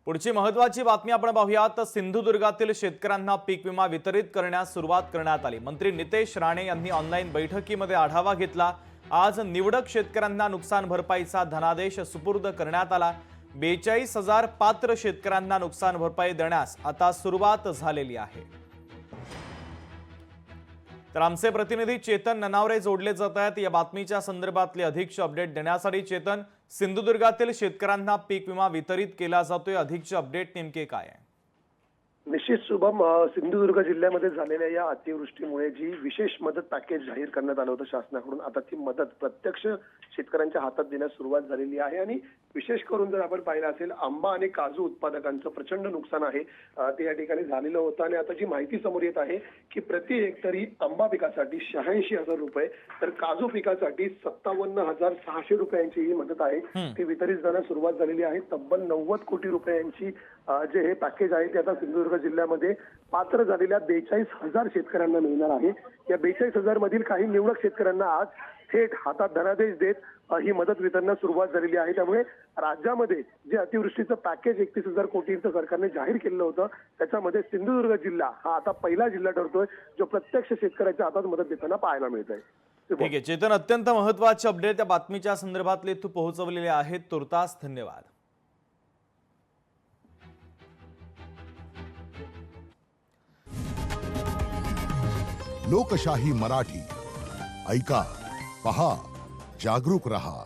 पुढची महत्त्वाची बातमी आपण पाहूयात। सिंधुदुर्गातील शेतकऱ्यांना पीक विमा वितरित करण्यास सुरुवात करण्यात आली। मंत्री नितेश राणे यांनी ऑनलाईन बैठकीमध्ये आढावा घेतला। आज निवडक शेतकऱ्यांना नुकसान भरपाईचा धनादेश सुपूर्द करण्यात आला। 42,000 पात्र शेतकऱ्यांना नुकसान भरपाई देण्यास आता सुरुवात झालेली आहे। तर आमचे प्रतिनिधी चेतन ननावरे जोडले जात आहेत। या बातमीच्या संदर्भातले अधिकचे अपडेट देण्यासाठी चेतन, सिंधुदुर्गातील शेतकऱ्यांना पीक विमा वितरित केला जातोय, अधिकचे अपडेट नेमके काय आहे? निश्चित शुभम, सिंधुदुर्ग जिल्ह्यामध्ये झालेल्या या अतिवृष्टीमुळे जी विशेष मदत पॅकेज जाहीर करण्यात आलं होतं शासनाकडून, आता ती मदत प्रत्यक्ष शेतकऱ्यांच्या हातात देण्यास सुरुवात झालेली आहे। आणि विशेष करून जर आपण पाहिलं असेल, आंबा आणि काजू उत्पादकांचं प्रचंड नुकसान आहे ते या ठिकाणी झालेलं होतं। आणि आता जी माहिती समोर येत आहे की प्रति हेक्टरी आंबा पिकासाठी 86,000 रुपये, तर काजू पिकासाठी 57,600 रुपयांची ही मदत आहे ती वितरित करण्यास सुरुवात झालेली आहे। तब्बल 90 कोटी रुपयांची जे हे पॅकेज आहे ते आता सिंधुदुर्ग जिल्ह्यामध्ये पात्र झालेल्या 42,000 शेतकऱ्यांना मिळणार आहे। या 42,000 मधील काही निवडक शेतकऱ्यांना आज थेट हातात धनादेश देत ही मदत वितरणास सुरुवात झालेली आहे। त्यामुळे राज्यामध्ये जे अतिवृष्टीचं पॅकेज 31,000 कोटींचं सरकारने जाहीर केलेलं होतं, त्याच्यामध्ये सिंधुदुर्ग जिल्हा हा आता पहिला जिल्हा ठरतोय जो प्रत्यक्ष शेतकऱ्याच्या हातात मदत देताना पाहायला मिळत आहे। ठीक आहे चेतन, अत्यंत महत्त्वाचे अपडेट त्या बातमीच्या संदर्भातले तू पोहोचवलेले आहेत। तुर्तास धन्यवाद। लोकशाही मराठी ऐका, पहा, जागरूक रहा।